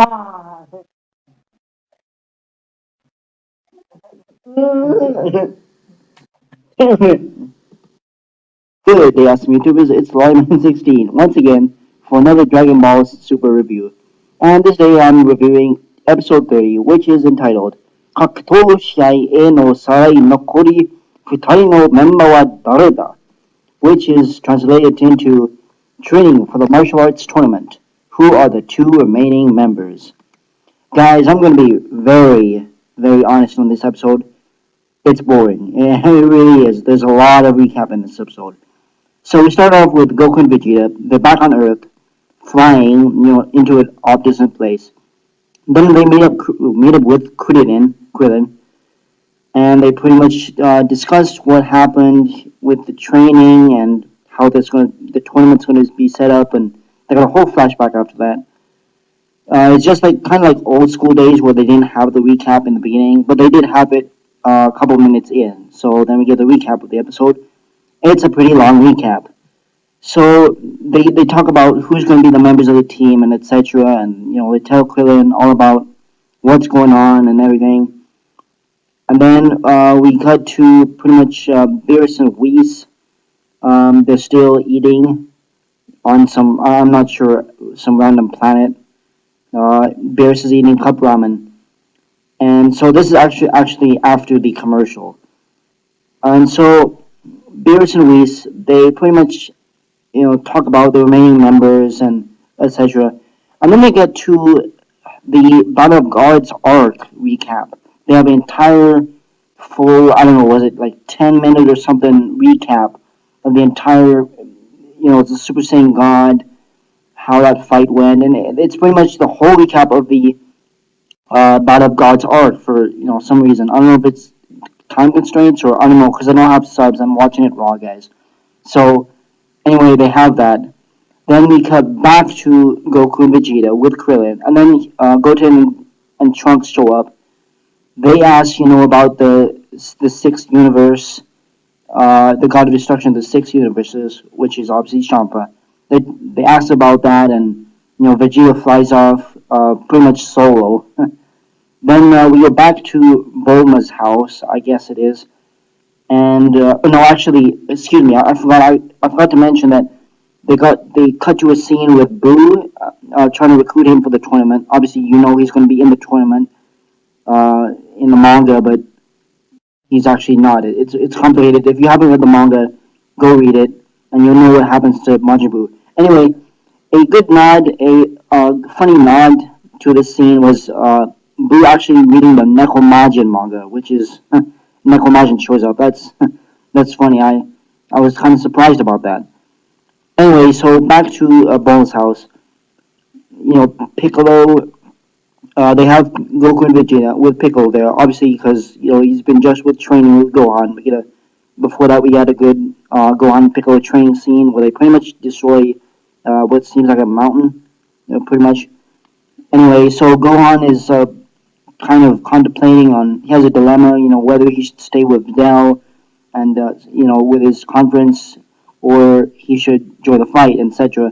Ah. Good day, awesome YouTubers. It's Lyman16 once again for another Dragon Ball Super review. And this day I'm reviewing episode 30, which is entitled Kakuto Shiai e no Sarai Nokori Futari no Memba wa Dareda, which is translated into Training for the Martial Arts Tournament. Who are the two remaining members? Guys, I'm going to be very honest on this episode. It's boring. It really is. There's a lot of recap in this episode. So we start off with Goku and Vegeta. They're back on Earth, flying, into an off distant place. Then they meet up with Krillin, and they pretty much discussed what happened with the training and how the tournament's going to be set up, and they got a whole flashback after that. It's just like kind of like old school days where they didn't have the recap in the beginning, but they did have it a couple minutes in. So then we get the recap of the episode. It's a pretty long recap. So they talk about who's going to be the members of the team and etc. And they tell Krillin all about what's going on and everything. And then we cut to pretty much Beerus and Whis. They're still eating on some I'm not sure some random planet. Beerus is eating cup ramen, and so this is actually after the commercial. And so Beerus and Whis they pretty much talk about the remaining members and etc. And then they get to the Battle of Guards arc recap. They have an entire full, I don't know, was it like 10 minute or something recap of the entire, the Super Saiyan God, how that fight went, and it's pretty much the whole recap of the Battle of Gods arc for some reason. I don't know if it's time constraints or I don't know because I don't have subs. I'm watching it raw, guys. So anyway, they have that. Then we cut back to Goku and Vegeta with Krillin, and then Goten and Trunks show up. They ask, about the sixth universe, the God of Destruction of the six universes, which is obviously Champa. They ask about that, and Vegeta flies off, pretty much solo. Then we go back to Bulma's house, I guess it is, and no, actually, excuse me, I forgot to mention that they cut to a scene with Boo trying to recruit him for the tournament. Obviously, he's going to be in the tournament in the manga, but he's actually not. It's complicated. If you haven't read the manga, go read it, and you'll know what happens to Majin Buu. Anyway, a good nod, a funny nod to this scene was Boo actually reading the Nekomajin manga, which is Nekomajin shows up. That's funny. I was kind of surprised about that. Anyway, so back to Bones' house. Piccolo. They have Goku and Vegeta with Piccolo there, obviously because he's been just with training with Gohan. Before that we had a good Gohan Piccolo training scene where they pretty much destroy what seems like a mountain, pretty much. Anyway, so Gohan is kind of contemplating on he has a dilemma, whether he should stay with Videl and with his conference or he should join the fight, etc.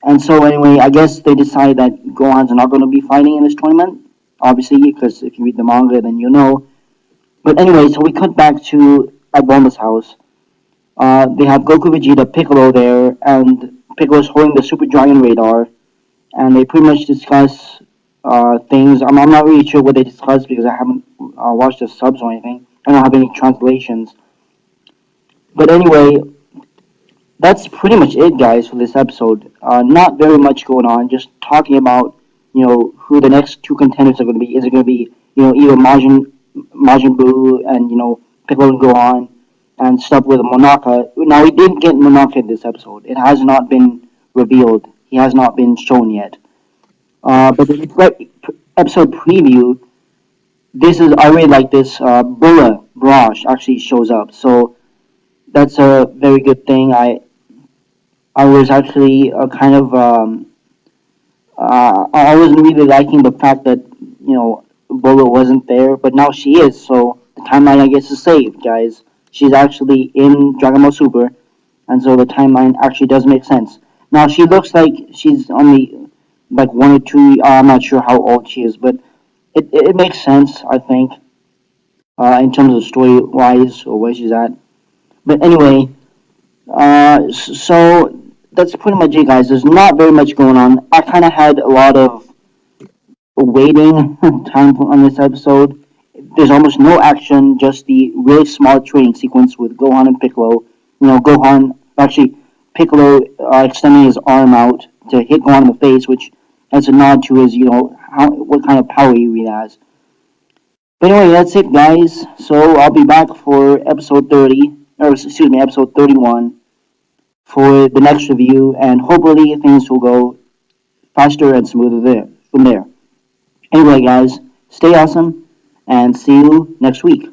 And so anyway, I guess they decide that Gohan's not going to be fighting in this tournament, obviously, because if you read the manga, then you know. But anyway, so we cut back to at Bulma's house. They have Goku, Vegeta, Piccolo there, and Piccolo's holding the Super Dragon radar, and they pretty much discuss things. I'm not really sure what they discuss because I haven't watched the subs or anything. I don't have any translations. But anyway, that's pretty much it, guys, for this episode. Not very much going on. Just talking about who the next two contenders are going to be. Is it going to be either Majin Buu and Piccolo and Gohan and stuff with Monaka? Now we didn't get Monaka in this episode. It has not been revealed. He has not been shown yet. But the episode preview. This is I really like this. Bulla Brosh actually shows up, so that's a very good thing. I was actually kind of I wasn't really liking the fact that Bolo wasn't there, but now she is. So the timeline I guess is saved, guys. She's actually in Dragon Ball Super, and so the timeline actually does make sense. Now she looks like she's on like 1 or 2. I'm not sure how old she is, but it makes sense, I think, in terms of story wise or where she's at. But anyway, so that's pretty much it, guys. There's not very much going on. I kind of had a lot of waiting time on this episode. There's almost no action, just the really small training sequence with Gohan and Piccolo. Gohan actually Piccolo extending his arm out to hit Gohan in the face, which as a nod to his what kind of power he really has. But anyway, that's it, guys. So I'll be back for episode 30, or excuse me, episode 31 for the next review, and hopefully things will go faster and smoother there from there. Anyway, guys, stay awesome, and see you next week.